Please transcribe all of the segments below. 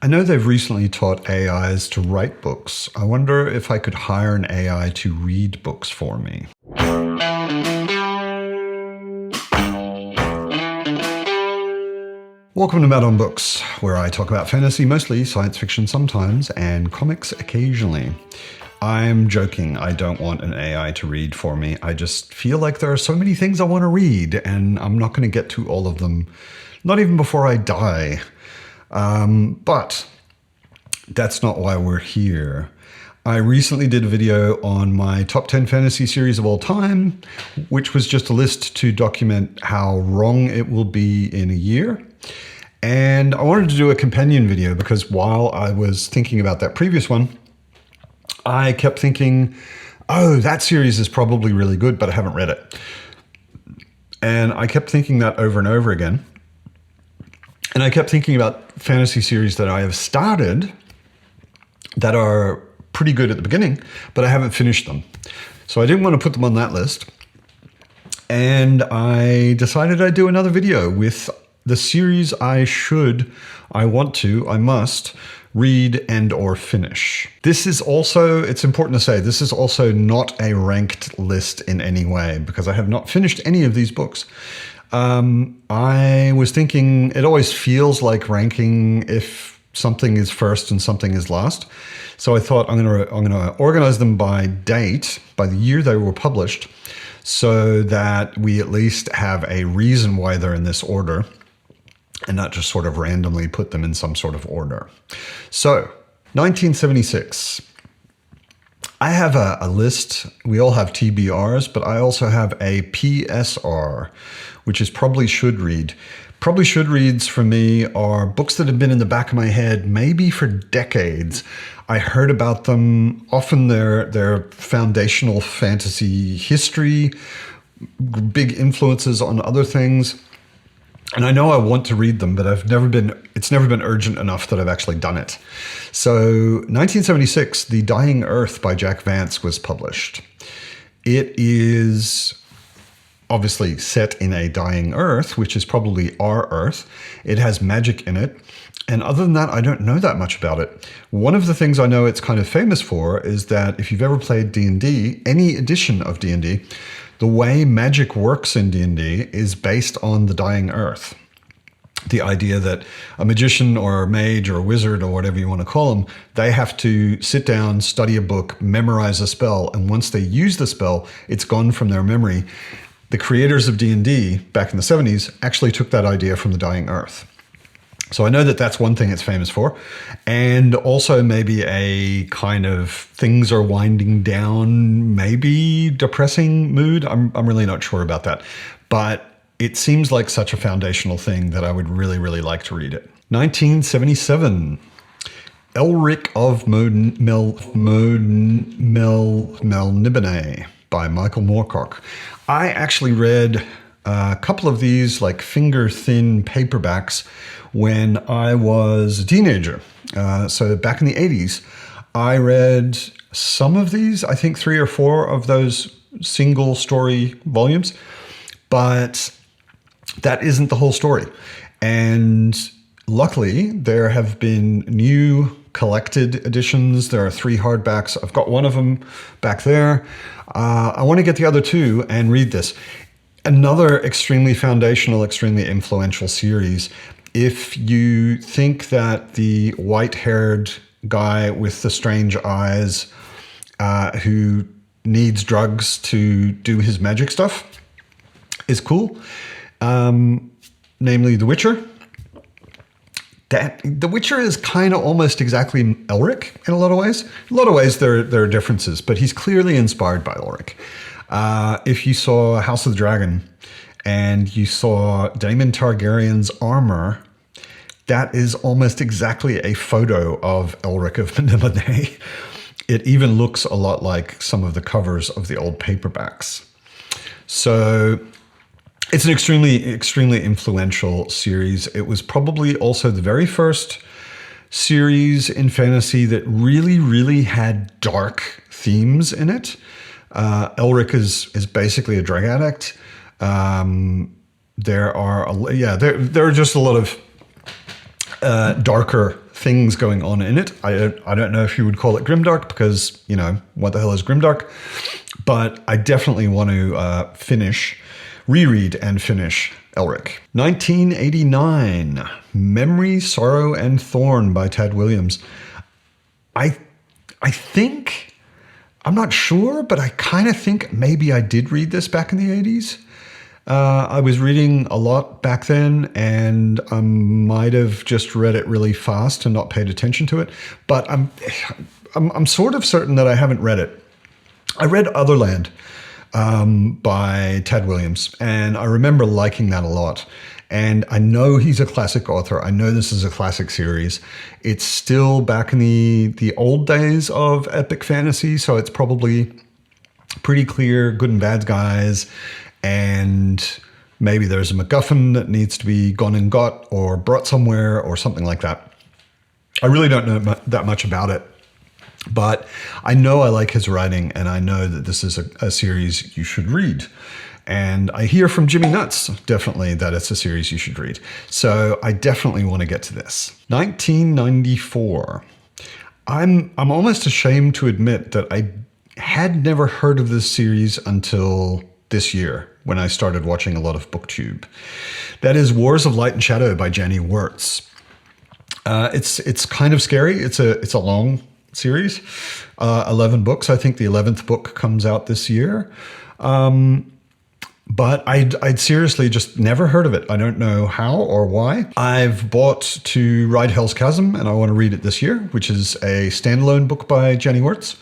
I know they've recently taught AIs to write books. I wonder if I could hire an AI to read books for me. Welcome to Mad on Books, where I talk about fantasy, mostly science fiction sometimes, and comics occasionally. I'm joking. I don't want an AI to read for me. I just feel like there are so many things I want to read, and I'm not going to get to all of them, not even before I die. But that's not why we're here. I recently did a video on my top 10 fantasy series of all time, which was just a list to document how wrong it will be in a year. And I wanted to do a companion video because while I was thinking about that previous one, I kept thinking, oh, that series is probably really good, but I haven't read it. And I kept thinking that over and over again. And I kept thinking about fantasy series that I have started that are pretty good at the beginning, but I haven't finished them. So I didn't want to put them on that list. And I decided I'd do another video with the series I must read and or finish. This is also, it's important to say, this is also not a ranked list in any way because I have not finished any of these books. I was thinking it always feels like ranking if something is first and something is last. So I thought I'm going to organize them by date, by the year they were published, so that we at least have a reason why they're in this order and not just sort of randomly put them in some sort of order. So 1976. I have a list. We all have TBRs, but I also have a PSR, which is probably should read. Probably should reads for me are books that have been in the back of my head maybe for decades. I heard about them. Often they're foundational fantasy history, big influences on other things. And I know I want to read them, but it's never been urgent enough that I've actually done it. So 1976, The Dying Earth by Jack Vance was published. It is obviously set in a dying Earth, which is probably our Earth. It has magic in it. And other than that, I don't know that much about it. One of the things I know it's kind of famous for is that if you've ever played D&D, any edition of D&D, the way magic works in D&D is based on the dying Earth. The idea that a magician or a mage or a wizard or whatever you want to call them, they have to sit down, study a book, memorize a spell, and once they use the spell, it's gone from their memory. The creators of D&D back in the 70s actually took that idea from the dying Earth. So I know that that's one thing it's famous for. And also maybe a kind of things are winding down, maybe depressing mood. I'm really not sure about that. But it seems like such a foundational thing that I would really, really like to read it. 1977, Elric of Melniboné by Michael Moorcock. I actually read a couple of these like finger-thin paperbacks when I was a teenager. So back in the 80s, I read some of these, I think 3 or 4 of those single story volumes, but that isn't the whole story. And luckily, there have been new collected editions. There are 3 hardbacks. I've got one of them back there. I want to get the other 2 and read this. Another extremely foundational, extremely influential series. If you think that the white-haired guy with the strange eyes who needs drugs to do his magic stuff is cool, namely The Witcher, The Witcher is kind of almost exactly Elric in a lot of ways. In a lot of ways, there are differences, but he's clearly inspired by Elric. If you saw House of the Dragon and you saw Daemon Targaryen's armor, that is almost exactly a photo of Elric of Melniboné. It even looks a lot like some of the covers of the old paperbacks. So it's an extremely, extremely influential series. It was probably also the very first series in fantasy that really, really had dark themes in it. Elric is basically a drug addict. There are just a lot of darker things going on in it. I don't know if you would call it grimdark because, you know, what the hell is grimdark? But I definitely want to reread and finish Elric. 1989, Memory, Sorrow, and Thorn by Tad Williams. I think, I'm not sure, but I kind of think maybe I did read this back in the 80s. I was reading a lot back then, and I might have just read it really fast and not paid attention to it. But I'm sort of certain that I haven't read it. I read Otherland by Tad Williams, and I remember liking that a lot. And I know he's a classic author. I know this is a classic series. It's still back in the old days of epic fantasy, so it's probably pretty clear good and bad guys. And maybe there's a MacGuffin that needs to be gone and got or brought somewhere or something like that. I really don't know that much about it, but I know I like his writing, and I know that this is a series you should read. And I hear from Jimmy Nuts, definitely, that it's a series you should read. So I definitely want to get to this. 1994. I'm almost ashamed to admit that I had never heard of this series until this year, when I started watching a lot of BookTube. That is Wars of Light and Shadow by Janny Wurts. It's kind of scary. It's a long series, 11 books. I think the 11th book comes out this year. But I'd seriously just never heard of it. I don't know how or why. I've bought To Ride Hell's Chasm, and I want to read it this year, which is a standalone book by Janny Wurts.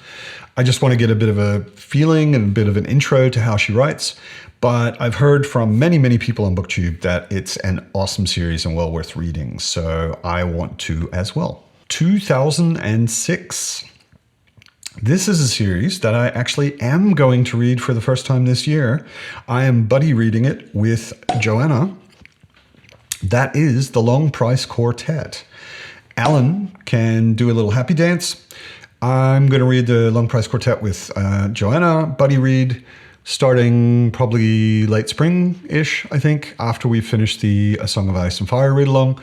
I just want to get a bit of a feeling and a bit of an intro to how she writes. But I've heard from many, many people on BookTube that it's an awesome series and well worth reading. So I want to as well. 2006. This is a series that I actually am going to read for the first time this year. I am buddy reading it with Joanna. That is The Long Price Quartet. Alan can do a little happy dance. I'm going to read The Long Price Quartet with Joanna, buddy read, starting probably late spring-ish, I think, after we finish the A Song of Ice and Fire read-along.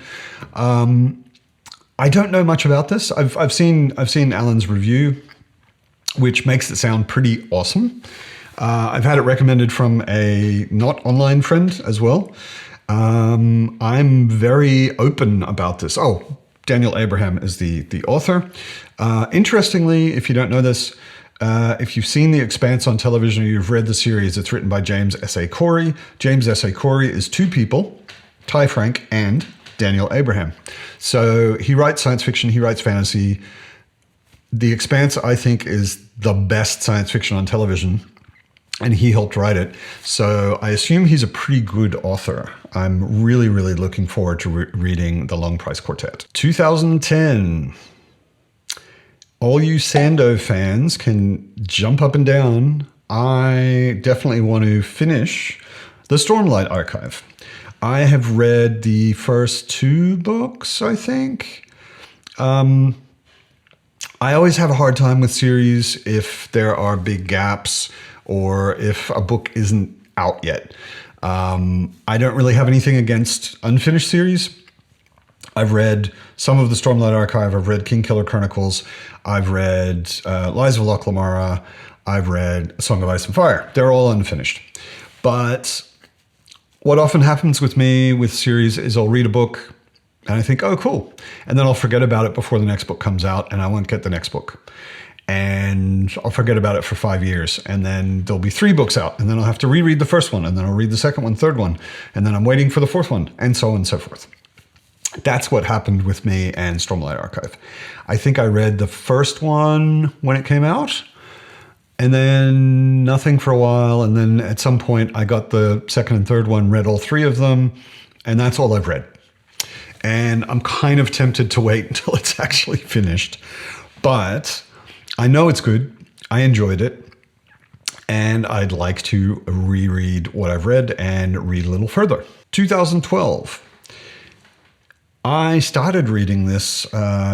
I don't know much about this. I've seen Alan's review, which makes it sound pretty awesome. I've had it recommended from a not online friend as well. I'm very open about this. Oh, Daniel Abraham is the author. Interestingly, if you don't know this, if you've seen The Expanse on television or you've read the series, it's written by James S.A. Corey. James S.A. Corey is two people, Ty Frank and Daniel Abraham. So he writes science fiction, he writes fantasy. The Expanse, I think, is the best science fiction on television, and he helped write it. So I assume he's a pretty good author. I'm really, really looking forward to reading The Long Price Quartet. 2010. All you Sando fans can jump up and down. I definitely want to finish the Stormlight archive. I have read the first two books, I think. I always have a hard time with series if there are big gaps or if a book isn't out yet. I don't really have anything against unfinished series. I've read some of the Stormlight Archive. I've read Kingkiller Chronicles. I've read Lies of Loch Lamara. I've read Song of Ice and Fire. They're all unfinished. But what often happens with me with series is I'll read a book and I think, oh, cool. And then I'll forget about it before the next book comes out and I won't get the next book. And I'll forget about it for 5 years. And then there'll be 3 books out. And then I'll have to reread the first one. And then I'll read the second one, third one. And then I'm waiting for the fourth one, and so on and so forth. That's what happened with me and Stormlight Archive. I think I read the first one when it came out, and then nothing for a while. And then at some point I got the second and third one, read all 3 of them, and that's all I've read. And I'm kind of tempted to wait until it's actually finished. But I know it's good. I enjoyed it. And I'd like to reread what I've read and read a little further. 2012. I started reading this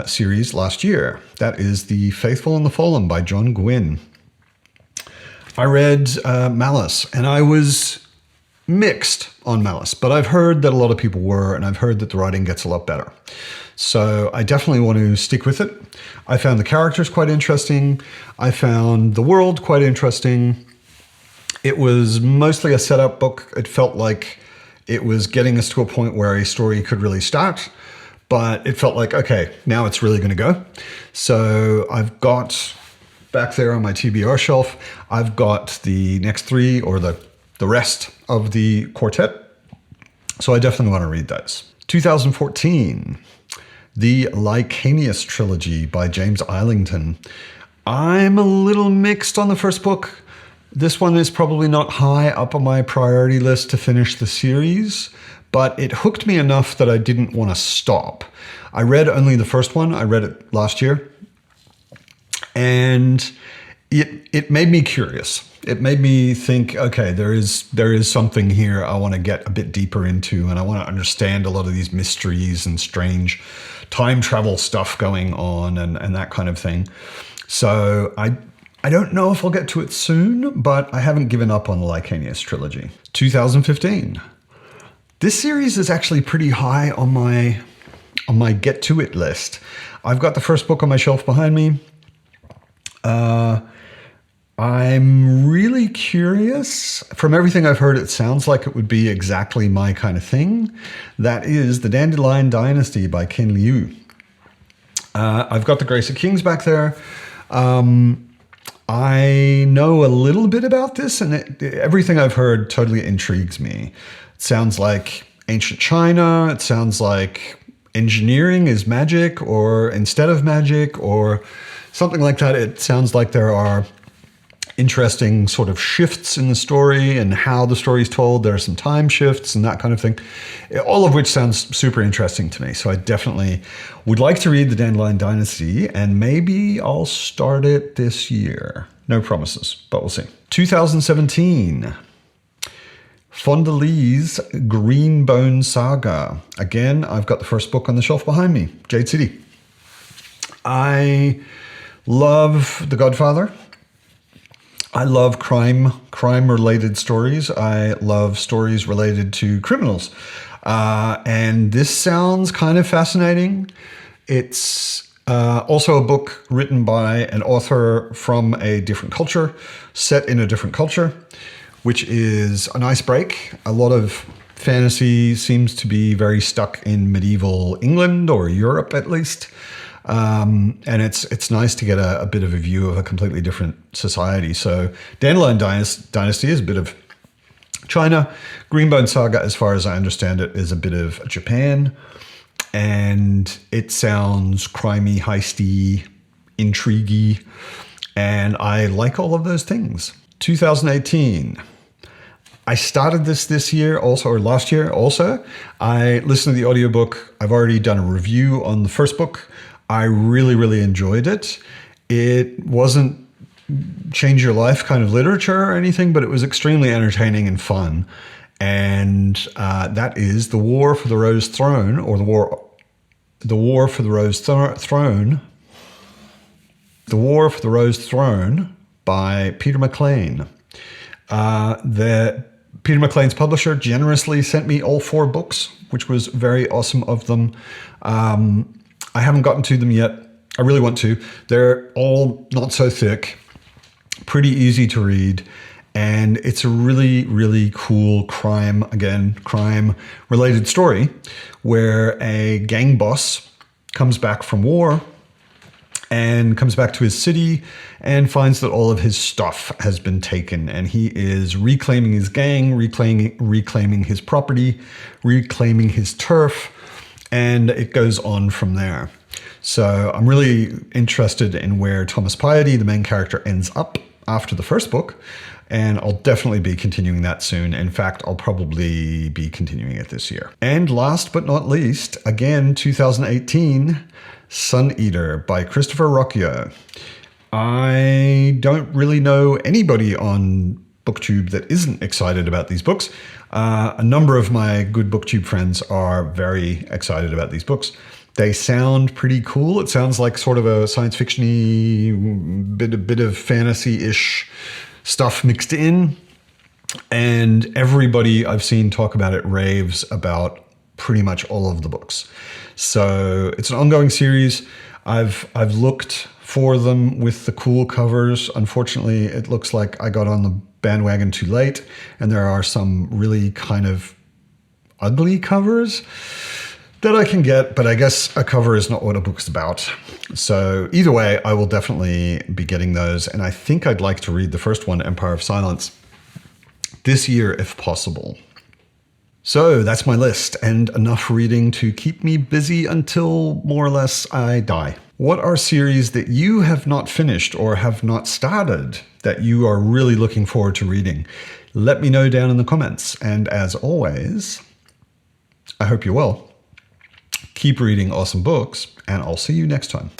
series last year. That is The Faithful and the Fallen by John Gwynne. I read Malice, and I was mixed on Malice, but I've heard that a lot of people were, and I've heard that the writing gets a lot better. So I definitely want to stick with it. I found the characters quite interesting. I found the world quite interesting. It was mostly a setup book. It felt like it was getting us to a point where a story could really start, but it felt like, okay, now it's really going to go. So I've got back there on my TBR shelf, I've got the next 3 or the rest of the Quartet. So I definitely want to read those. 2014, the Licanius Trilogy by James Islington. I'm a little mixed on the first book. This one is probably not high up on my priority list to finish the series, but it hooked me enough that I didn't want to stop. I read only the first one. I read it last year, and it made me curious. It made me think, okay, there is something here I want to get a bit deeper into, and I want to understand a lot of these mysteries and strange time travel stuff going on and that kind of thing. So I don't know if I'll get to it soon, but I haven't given up on the Licanius trilogy. 2015. This series is actually pretty high on my get to it list. I've got the first book on my shelf behind me. I'm really curious. From everything I've heard, it sounds like it would be exactly my kind of thing. That is the Dandelion Dynasty by Ken Liu. I've got the Grace of Kings back there. I know a little bit about this, and everything I've heard totally intrigues me. It sounds like ancient China. It sounds like engineering is magic, or instead of magic, or something like that. It sounds like there are interesting sort of shifts in the story and how the story is told. There are some time shifts and that kind of thing, all of which sounds super interesting to me. So I definitely would like to read the Dandelion Dynasty, and maybe I'll start it this year. No promises, but we'll see. 2017, Fonda Lee's Greenbone Saga. Again, I've got the first book on the shelf behind me, Jade City. I love The Godfather. I love crime-related stories. I love stories related to criminals. And this sounds kind of fascinating. It's also a book written by an author from a different culture, set in a different culture, which is a nice break. A lot of fantasy seems to be very stuck in medieval England, or Europe at least. And it's nice to get a bit of a view of a completely different society. So Dandelion Dynasty is a bit of China. Greenbone Saga, as far as I understand it, is a bit of Japan. And it sounds crimey, heisty, intriguey. And I like all of those things. 2018. I started this year also, or last year also. I listened to the audiobook. I've already done a review on the first book. I really, really enjoyed it. It wasn't change your life kind of literature or anything, but it was extremely entertaining and fun. And that is The War for the Rose Throne, or The War for the Rose Throne. The War for the Rose Throne by Peter McLean. Peter McLean's publisher generously sent me all 4 books, which was very awesome of them. I haven't gotten to them yet. I really want to. They're all not so thick, pretty easy to read, and it's a really, really cool crime-related story where a gang boss comes back from war and comes back to his city and finds that all of his stuff has been taken, and he is reclaiming his gang, reclaiming his property, reclaiming his turf, and it goes on from there. So I'm really interested in where Thomas Piety, the main character, ends up after the first book, and I'll definitely be continuing that soon. In fact, I'll probably be continuing it this year. And last but not least, again, 2018, Sun Eater by Christopher Ruocchio. I don't really know anybody on BookTube that isn't excited about these books. A number of my good BookTube friends are very excited about these books. They sound pretty cool. It sounds like sort of a science fiction-y, bit of fantasy-ish stuff mixed in. And everybody I've seen talk about it raves about pretty much all of the books. So it's an ongoing series. I've looked for them with the cool covers. Unfortunately, it looks like I got on the bandwagon too late, and there are some really kind of ugly covers that I can get, but I guess a cover is not what a book's about. So either way, I will definitely be getting those, and I think I'd like to read the first one, Empire of Silence, this year if possible. So that's my list, and enough reading to keep me busy until more or less I die. What are series that you have not finished or have not started that you are really looking forward to reading? Let me know down in the comments. And as always, I hope you're well. Keep reading awesome books, and I'll see you next time.